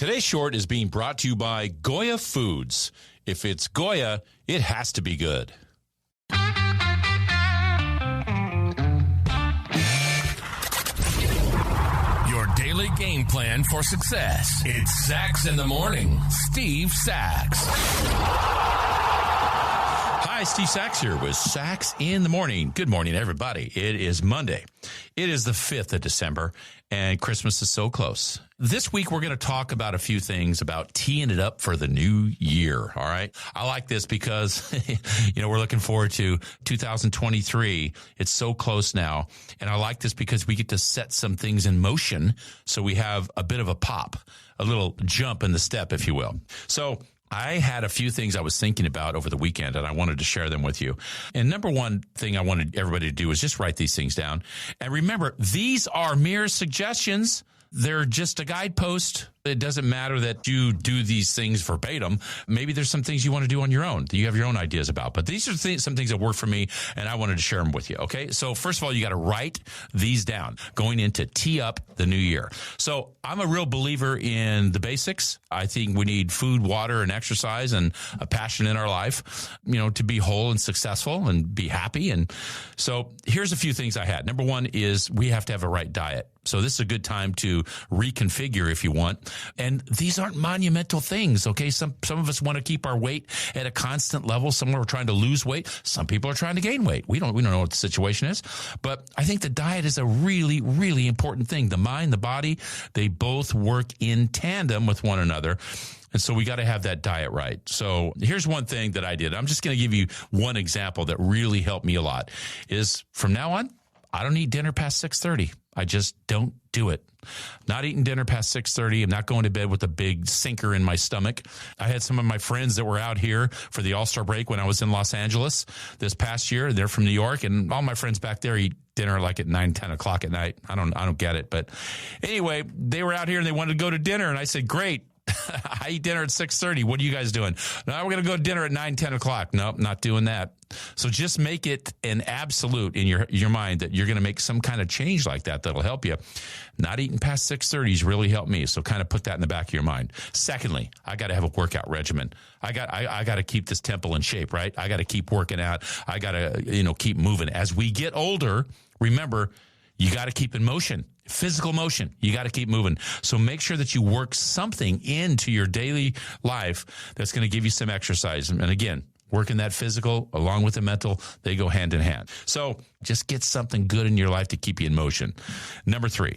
Today's short is being brought to you by Goya Foods. If it's Goya, it has to be good. Your daily game plan for success. It's Sachs in the Morning. Steve Sachs. Hi, Steve Sachs here with Sachs in the Morning. Good morning, everybody. It is Monday. It is the 5th of December, and Christmas is so close. This week, we're going to talk about a few things about teeing it up for the new year, all right? I like this because, we're looking forward to 2023. It's so close now, and I like this because we get to set some things in motion so we have a bit of a pop, a little jump in the step, if you will. So I had a few things I was thinking about over the weekend, and I wanted to share them with you. And number one thing I wanted everybody to do is just write these things down. And remember, these are mere suggestions. They're just a guidepost. It doesn't matter that you do these things verbatim. Maybe there's some things you want to do on your own that you have your own ideas about. But these are some things that work for me, and I wanted to share them with you, okay? So first of all, you got to write these down going into tee up the new year. So I'm a real believer in the basics. I think we need food, water, and exercise and a passion in our life, to be whole and successful and be happy. And so here's a few things I had. Number one is we have to have a right diet. So this is a good time to reconfigure if you want. And these aren't monumental things, okay? Some of us want to keep our weight at a constant level. Some are trying to lose weight. Some people are trying to gain weight. We don't know what the situation is. But I think the diet is a really, really important thing. The mind, the body, they both work in tandem with one another. And so we got to have that diet right. So here's one thing that I did. I'm just going to give you one example that really helped me a lot is from now on, I don't eat dinner past 6:30. I just don't do it. Not eating dinner past 6:30. I'm not going to bed with a big sinker in my stomach. I had some of my friends that were out here for the All-Star break when I was in Los Angeles this past year. They're from New York, and all my friends back there eat dinner like at 9, 10 o'clock at night. I don't get it. But anyway, they were out here and they wanted to go to dinner, and I said, great. I eat dinner at 6:30. What are you guys doing? No, we're going to go to dinner at 9, 10 o'clock. Nope, not doing that. So just make it an absolute in your mind that you're going to make some kind of change like that that'll help you. Not eating past 6:30 has really helped me. So kind of put that in the back of your mind. Secondly, I got to have a workout regimen. I got to keep this temple in shape, right? I got to keep working out. I got to, keep moving. As we get older, remember, you got to keep in motion. Physical motion. You got to keep moving. So make sure that you work something into your daily life that's going to give you some exercise. And again, working that physical along with the mental, they go hand in hand. So just get something good in your life to keep you in motion. Number 3,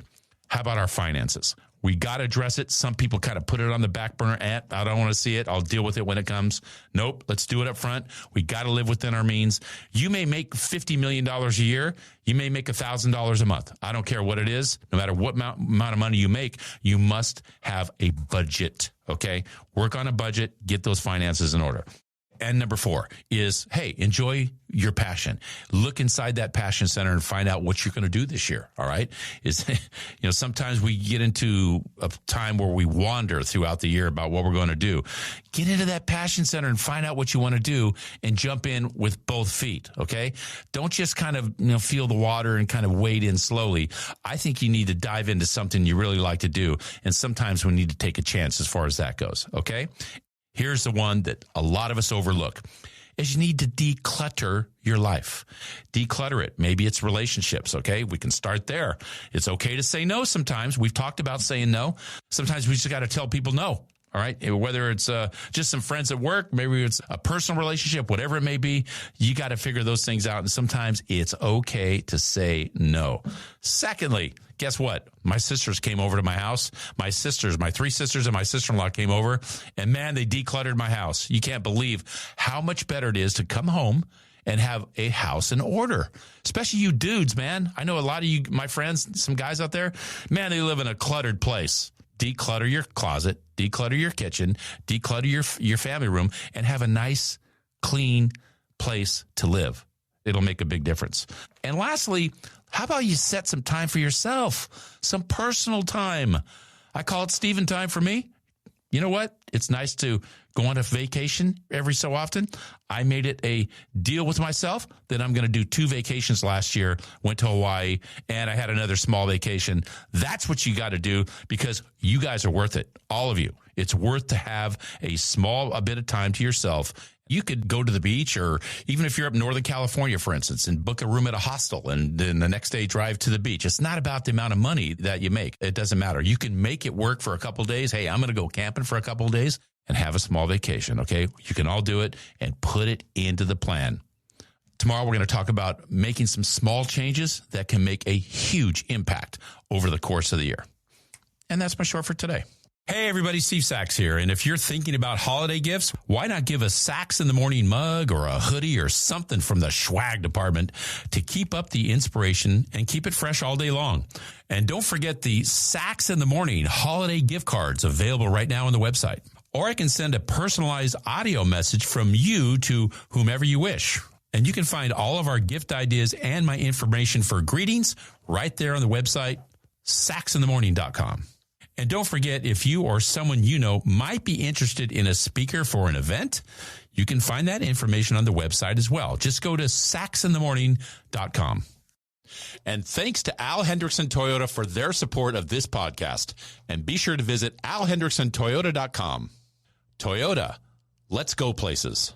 how about our finances? We got to address it. Some people kind of put it on the back burner. I don't want to see it. I'll deal with it when it comes. Nope. Let's do it up front. We got to live within our means. You may make $50 million a year. You may make $1,000 a month. I don't care what it is. No matter what amount of money you make, you must have a budget. Okay. Work on a budget. Get those finances in order. And number 4 is, hey, enjoy your passion. Look inside that passion center and find out what you're going to do this year. All right. Sometimes we get into a time where we wander throughout the year about what we're going to do. Get into that passion center and find out what you want to do and jump in with both feet. Okay. Don't just kind of, feel the water and kind of wade in slowly. I think you need to dive into something you really like to do. And sometimes we need to take a chance as far as that goes. Okay. Here's the one that a lot of us overlook is you need to declutter your life. Declutter it. Maybe it's relationships. Okay. We can start there. It's okay to say no sometimes. We've talked about saying no. Sometimes we just got to tell people no. All right. Whether it's just some friends at work, maybe it's a personal relationship, whatever it may be, you got to figure those things out. And sometimes it's okay to say no. Secondly, guess what? My sisters came over to my house. My 3 sisters and my sister-in-law came over, and man, they decluttered my house. You can't believe how much better it is to come home and have a house in order, especially you dudes, man. I know a lot of you, my friends, some guys out there, man, they live in a cluttered place. Declutter your closet, declutter your kitchen, declutter your family room, and have a nice, clean place to live. It'll make a big difference. And lastly, how about you set some time for yourself, some personal time? I call it Steven time for me. you know what? It's nice to go on a vacation every so often. I made it a deal with myself that I'm going to do 2 vacations last year, went to Hawaii, and I had another small vacation. That's what you got to do because you guys are worth it, all of you. It's worth to have a bit of time to yourself. You could go to the beach, or even if you're up in Northern California, for instance, and book a room at a hostel and then the next day drive to the beach. It's not about the amount of money that you make. It doesn't matter. You can make it work for a couple of days. Hey, I'm going to go camping for a couple of days and have a small vacation, okay? You can all do it and put it into the plan. Tomorrow, we're going to talk about making some small changes that can make a huge impact over the course of the year. And that's my short for today. Hey, everybody, Steve Sachs here. And if you're thinking about holiday gifts, why not give a Sachs in the Morning mug or a hoodie or something from the swag department to keep up the inspiration and keep it fresh all day long? And don't forget the Sachs in the Morning holiday gift cards available right now on the website. Or I can send a personalized audio message from you to whomever you wish. And you can find all of our gift ideas and my information for greetings right there on the website, sachsinthemorning.com. And don't forget, if you or someone you know might be interested in a speaker for an event, you can find that information on the website as well. Just go to sachsinthemorning.com. And thanks to Al Hendrickson Toyota for their support of this podcast. And be sure to visit alhendricksontoyota.com. Toyota, let's go places.